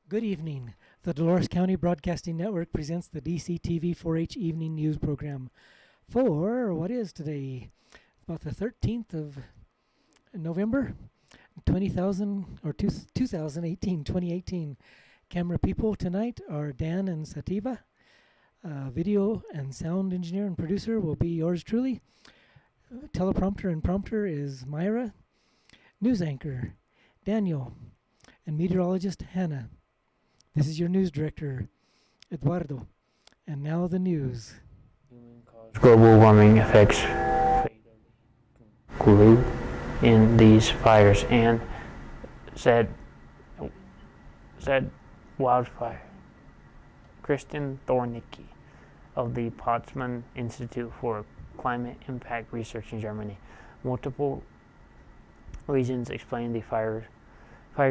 Good evening. The Dolores County Broadcasting Network presents the DCTV 4-H Evening News Program for what is today? About the 13th of November, 2018. Camera people tonight are Dan and Sativa. Video and sound engineer and producer will be yours truly. Teleprompter and prompter is Myra. News anchor, Daniel. And meteorologist, Hannah. This is your news director, Eduardo. And now the news. Global warming effects conclude in these fires and said wildfire. Kristen Thornicki of the Potsdam Institute for Climate Impact Research in Germany. Multiple reasons explain the fire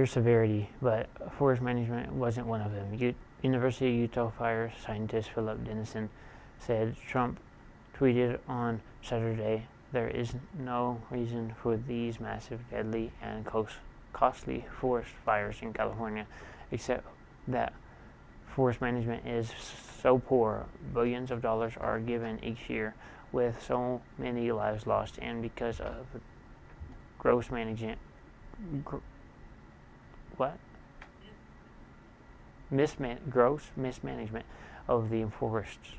severity, but forest management wasn't one of them. University of Utah fire scientist Philip Dennison said Trump tweeted on Saturday, "There is no reason for these massive, deadly, and costly forest fires in California, except that forest management is so poor. Billions of dollars are given each year with so many lives lost, and because of gross mismanagement of the forests."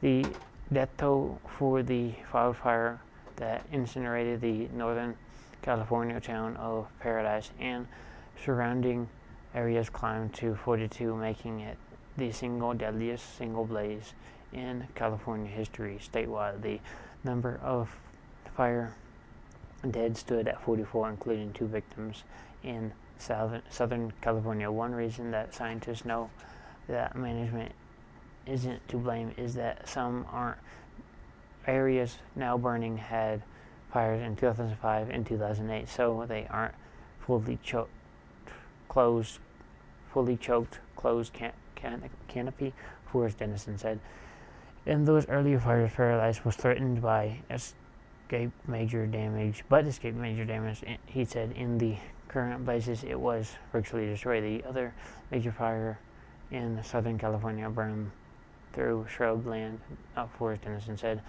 The death toll for the wildfire that incinerated the northern California town of Paradise and surrounding areas climbed to 42, making it the single deadliest single blaze in California history. Statewide, the number of fire dead stood at 44, including 2 victims in Southern California. One reason that scientists know that management isn't to blame is that some areas now burning had fires in 2005 and 2008, so they aren't fully choked closed canopy, Forrest Dennison said. In those earlier fires, Paradise was threatened by escape major damage. He said in the current blazes it was virtually destroyed. The other major fire in Southern California burned through shrubland. Forrest Dennison said,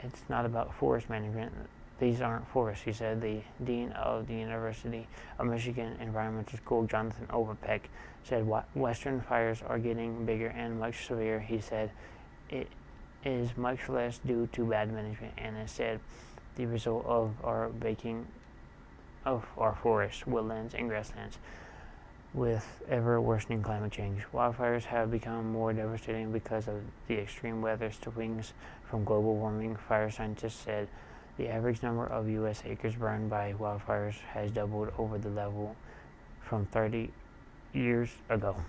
"It's not about forest management. These aren't forests," he said. The dean of the University of Michigan Environmental School, Jonathan Overpeck, said Western fires are getting bigger and much severe. He said it is much less due to bad management and instead the result of our baking of our forests, woodlands, and grasslands. With ever-worsening climate change, wildfires have become more devastating because of the extreme weather swings from global warming. Fire scientists said the average number of U.S. acres burned by wildfires has doubled over the level from 30 years ago.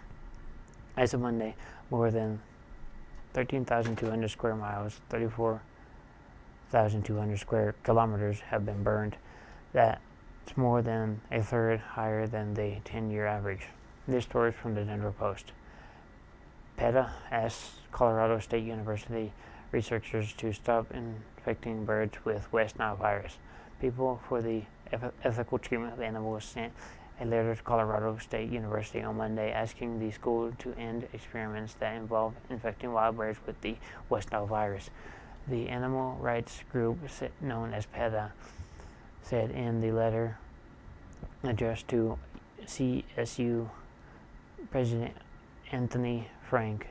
As of Monday, more than 13,200 square miles, 34,200 square kilometers have been burned. That's more than a third higher than the 10-year average. This story is from the Denver Post. PETA asks Colorado State University researchers to stop infecting birds with West Nile virus. People for the Ethical Treatment of Animals sent a letter to Colorado State University on Monday asking the school to end experiments that involve infecting wild birds with the West Nile virus. The animal rights group known as PETA said in the letter addressed to CSU President Anthony Frank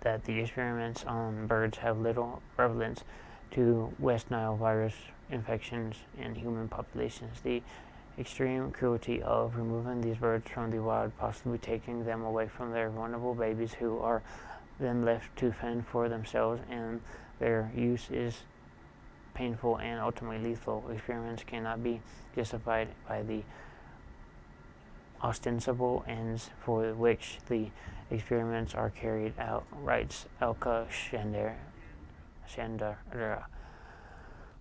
that the experiments on birds have little relevance to West Nile virus infections in human populations. The extreme cruelty of removing these birds from the wild, possibly taking them away from their vulnerable babies who are then left to fend for themselves, and their use is painful and ultimately lethal. Experiments cannot be justified by the ostensible ends for which the experiments are carried out, writes Elka Shandara,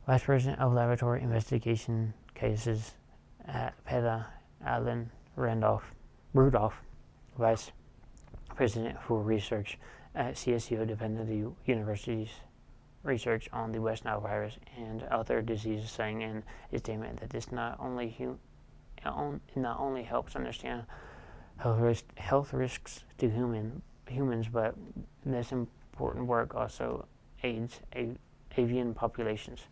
Vice President of Laboratory Investigation Cases at PETA. Alan Rudolph, Vice President for Research at CSU, defended the university's research on the West Nile virus and other diseases, saying in a statement that this not only helps understand health risks to humans, but this important work also aids avian populations.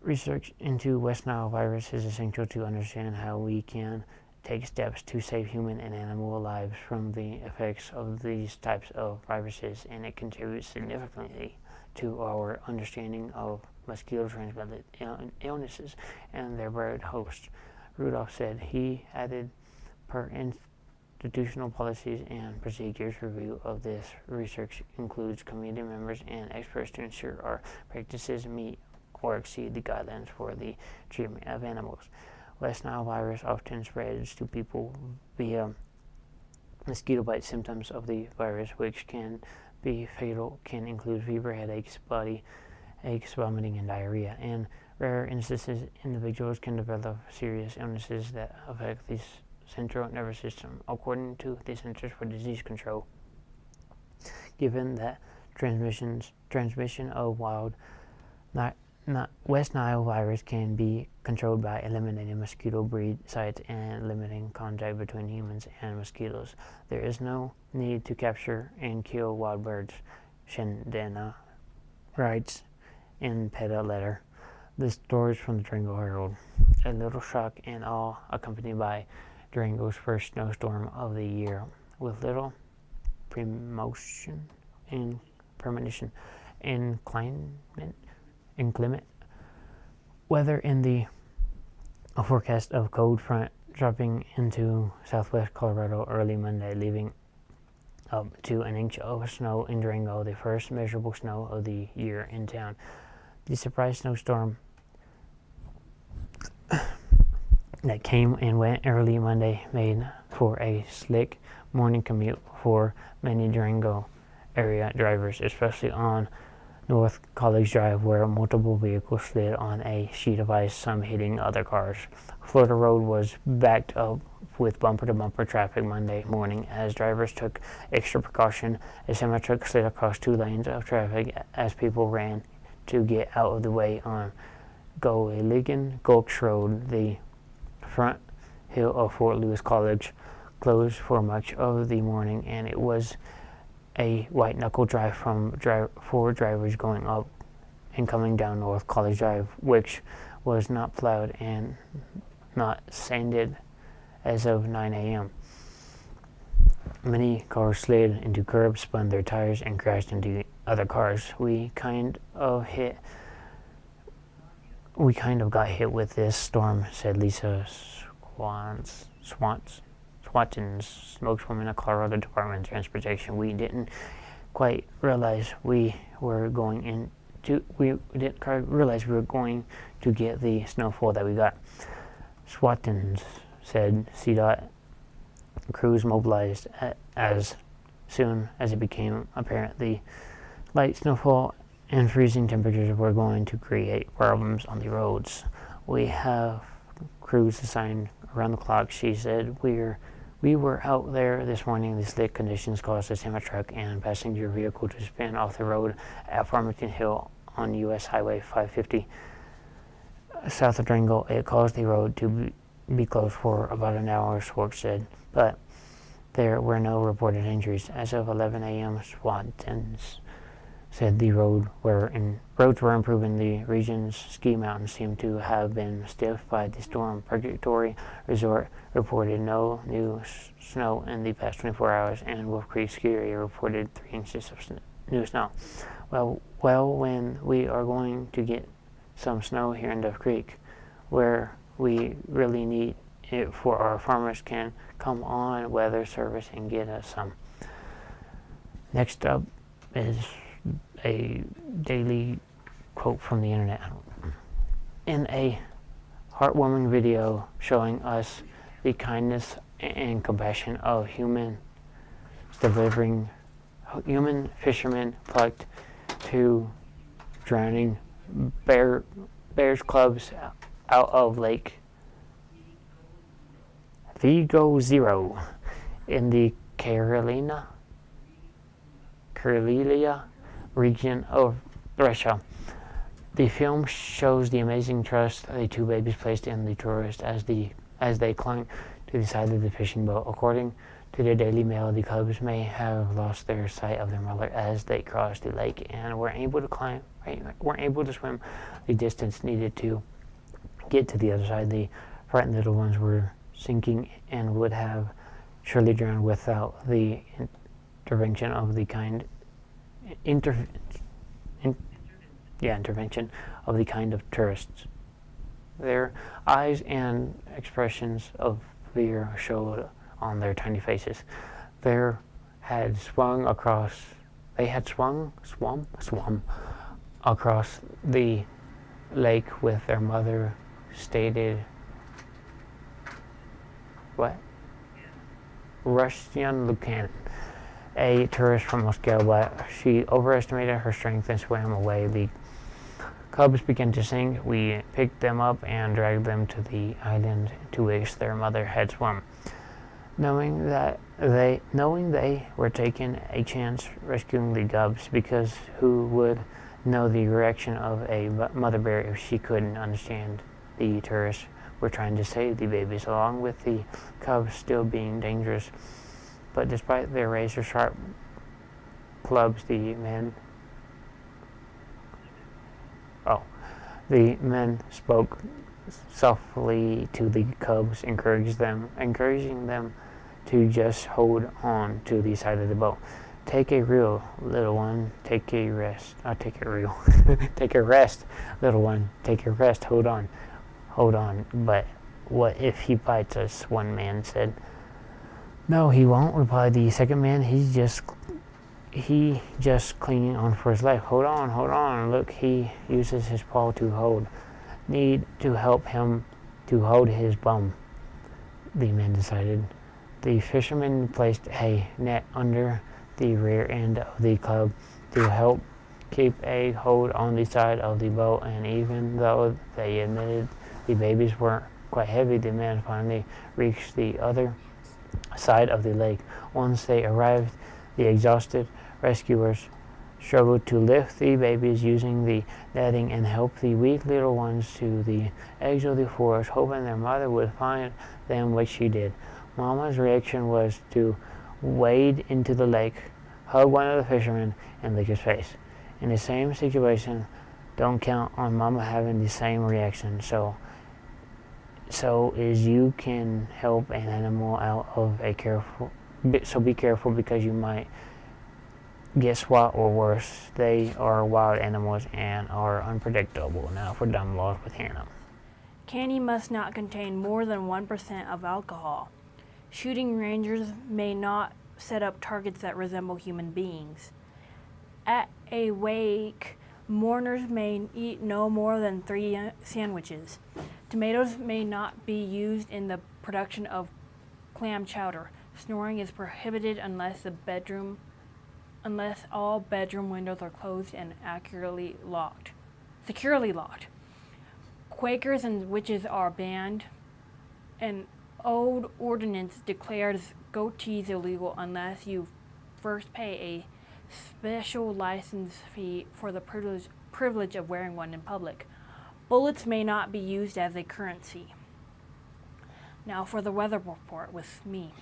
Research into West Nile virus is essential to understand how we can take steps to save human and animal lives from the effects of these types of viruses, and it contributes significantly to our understanding of mosquito-transmitted illnesses and their bird hosts, Rudolph said. He added, per institutional policies and procedures, review of this research includes community members and experts to ensure our practices meet or exceed the guidelines for the treatment of animals. West Nile virus often spreads to people via mosquito bite. Symptoms of the virus, which can be fatal, can include fever, headaches, body aches, vomiting, and diarrhea. In rare instances, individuals can develop serious illnesses that affect the central nervous system, according to the Centers for Disease Control. Given that transmission of wild West Nile virus can be controlled by eliminating mosquito breed sites and limiting contact between humans and mosquitoes, there is no need to capture and kill wild birds, Shendana writes in PETA letter. The stories from the Durango Herald. A little shock and awe accompanied by Durango's first snowstorm of the year, with little premonition and premonition inclement weather in the forecast of cold front dropping into southwest Colorado early Monday, leaving up to an inch of snow in Durango, the first measurable snow of the year in town. The surprise snowstorm that came and went early Monday made for a slick morning commute for many Durango area drivers, especially on North College Drive, where multiple vehicles slid on a sheet of ice, some hitting other cars. Florida Road was backed up with bumper-to-bumper traffic Monday morning as drivers took extra precaution. A semi-truck slid across 2 lanes of traffic as people ran to get out of the way on Gilligan Gulch Road. The front hill of Fort Lewis College closed for much of the morning, and it was a white-knuckle drive for drivers going up and coming down North College Drive, which was not plowed and not sanded as of 9 a.m. Many cars slid into curbs, spun their tires, and crashed into other cars. We kind of got hit with this storm, said Lisa Swatton, spokeswoman of Colorado Department of Transportation. We didn't quite realize we were going to get the snowfall that we got. Swatton said CDOT crews mobilized as soon as it became apparent the light snowfall and freezing temperatures were going to create problems on the roads. We have crews assigned around the clock, she said. We were out there this morning. The slick conditions caused a semi-truck and passenger vehicle to spin off the road at Farmington Hill on U.S. Highway 550 south of Durango. It caused the road to be closed for about an hour, Schwartz said, but there were no reported injuries. As of 11 a.m., Swattons said the roads were improving. The region's ski mountains seem to have been stiffed by the storm. Purgatory Resort reported no new snow in the past 24 hours, and Wolf Creek Ski Area reported 3 inches of new snow. Well, when we are going to get some snow here in Duff Creek, where we really need it for our farmers can come on Weather Service and get us some. Next up is a daily quote from the internet. In a heartwarming video showing us the kindness and compassion of human fishermen plucked 2 drowning bears cubs out of Lake Vigo Zero in the Karelia region of Russia. The film shows the amazing trust the 2 babies placed in the tourists as they clung to the side of the fishing boat. According to the Daily Mail, the cubs may have lost their sight of their mother as they crossed the lake and weren't able to swim the distance needed to get to the other side. The frightened little ones were sinking and would have surely drowned without the intervention of the kind of tourists. Their eyes and expressions of fear showed on their tiny faces. They had swum across the lake with their mother, stated Russian Lucan, a tourist from Moscow, but she overestimated her strength and swam away. The cubs began to sink. We picked them up and dragged them to the island to which their mother had swum. Knowing they were taking a chance rescuing the cubs, because who would know the reaction of a mother bear if she couldn't understand the tourists were trying to save the babies, along with the cubs still being dangerous. But despite their razor-sharp clubs, the men spoke softly to the cubs, encouraging them to just hold on to the side of the boat. Take a reel, little one. Take a rest. Take a reel. Take a rest, little one. Take a rest. Hold on. Hold on. But what if he bites us? One man said. No, he won't, replied the second man. He just clinging on for his life. Hold on, hold on. Look, he uses his paw to hold. Need to help him to hold his bum, the man decided. The fisherman placed a net under the rear end of the club to help keep a hold on the side of the boat, and even though they admitted the babies weren't quite heavy, the man finally reached the other side of the lake. Once they arrived, the exhausted rescuers struggled to lift the babies using the netting and help the weak little ones to the edge of the forest, hoping their mother would find them, which she did. Mama's reaction was to wade into the lake, hug one of the fishermen, and lick his face. In the same situation, don't count on Mama having the same reaction. So is you can help an animal out of a careful. So be careful, because you might get swat or worse. They are wild animals and are unpredictable. Now for dumb laws with Hannah. Candy must not contain more than 1% of alcohol. Shooting rangers may not set up targets that resemble human beings. At a wake, mourners may eat no more than 3 sandwiches. Tomatoes may not be used in the production of clam chowder. Snoring is prohibited unless all bedroom windows are closed and securely locked. Quakers and witches are banned. An old ordinance declares goat cheese illegal unless you first pay a special license fee for the privilege of wearing one in public. Bullets may not be used as a currency. Now for the weather report with me.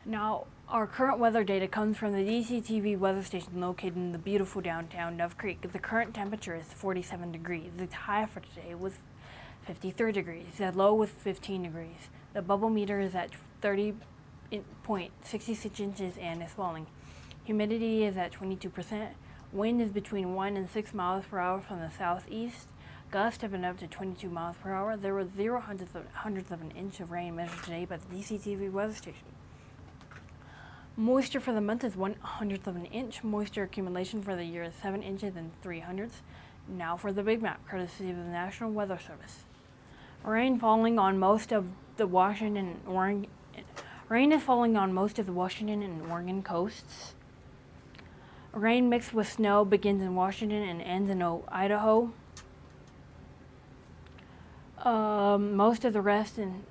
Now, our current weather data comes from the DCTV weather station located in the beautiful downtown Dove Creek. The current temperature is 47 degrees. The high for today was 53 degrees. The low was 15 degrees. The bubble meter is at 30.66 inches and is falling. Humidity is at 22%. Wind is between 1 and 6 miles per hour from the southeast. Gusts have been up to 22 miles per hour. There was 0.00 of an inch of rain measured today by the DCTV weather station. Moisture for the month is 1/100th of an inch. Moisture accumulation for the year is 7 inches and 3/100. Now for the big map, courtesy of the National Weather Service. Rain falling on most of the Washington and Oregon. Rain is falling on most of the Washington and Oregon coasts. Rain mixed with snow begins in Washington and ends in Idaho. Most of the rest in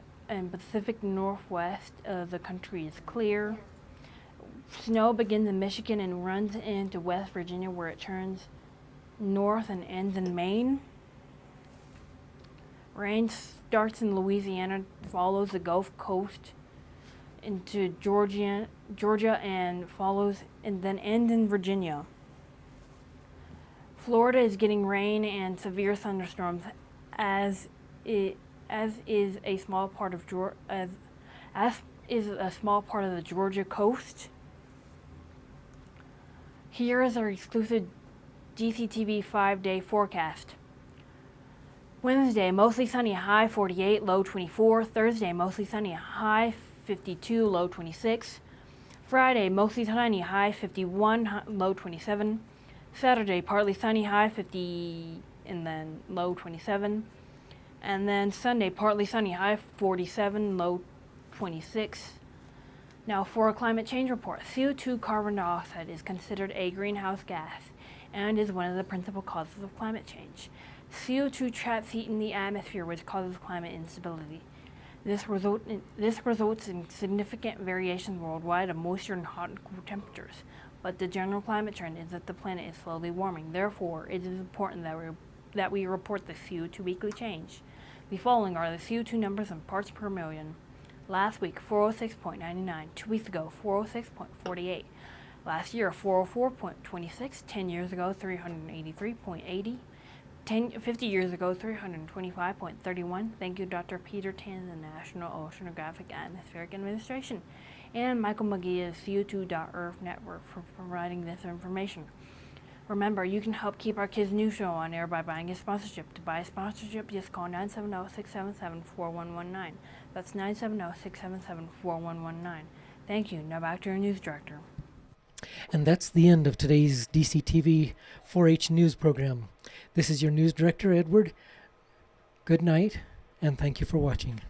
Pacific Northwest of the country is clear. Snow begins in Michigan and runs into West Virginia, where it turns north and ends in Maine. Rain starts in Louisiana, follows the Gulf Coast into Georgia, and follows and then ends in Virginia. Florida is getting rain and severe thunderstorms, as is a small part of the Georgia coast. Here is our exclusive DCTV 5-day forecast. Wednesday, mostly sunny, high 48, low 24. Thursday, mostly sunny, high 52, low 26. Friday, mostly sunny, high 51, low 27. Saturday, partly sunny, high 50, and then low 27. And then Sunday, partly sunny, high 47, low 26. Now for a climate change report. CO2 carbon dioxide is considered a greenhouse gas and is one of the principal causes of climate change. CO2 traps heat in the atmosphere, which causes climate instability. This results in significant variations worldwide of moisture and hot and cool temperatures. But the general climate trend is that the planet is slowly warming. Therefore, it is important that we report the CO2 weekly change. The following are the CO2 numbers in parts per million. Last week, 406.99. 2 weeks ago, 406.48. Last year, 404.26. 10 years ago, 383.80. 50 years ago, 325.31. Thank you, Dr. Peter Tan, the National Oceanographic Atmospheric Administration, and Michael McGee of CO2.Earth Network for providing this information. Remember, you can help keep our Kids News Show on air by buying a sponsorship. To buy a sponsorship, just call 970-677-4119. That's 970-677-4119. Thank you. Now back to your news director. And that's the end of today's DCTV 4-H news program. This is your news director, Edward. Good night, and thank you for watching.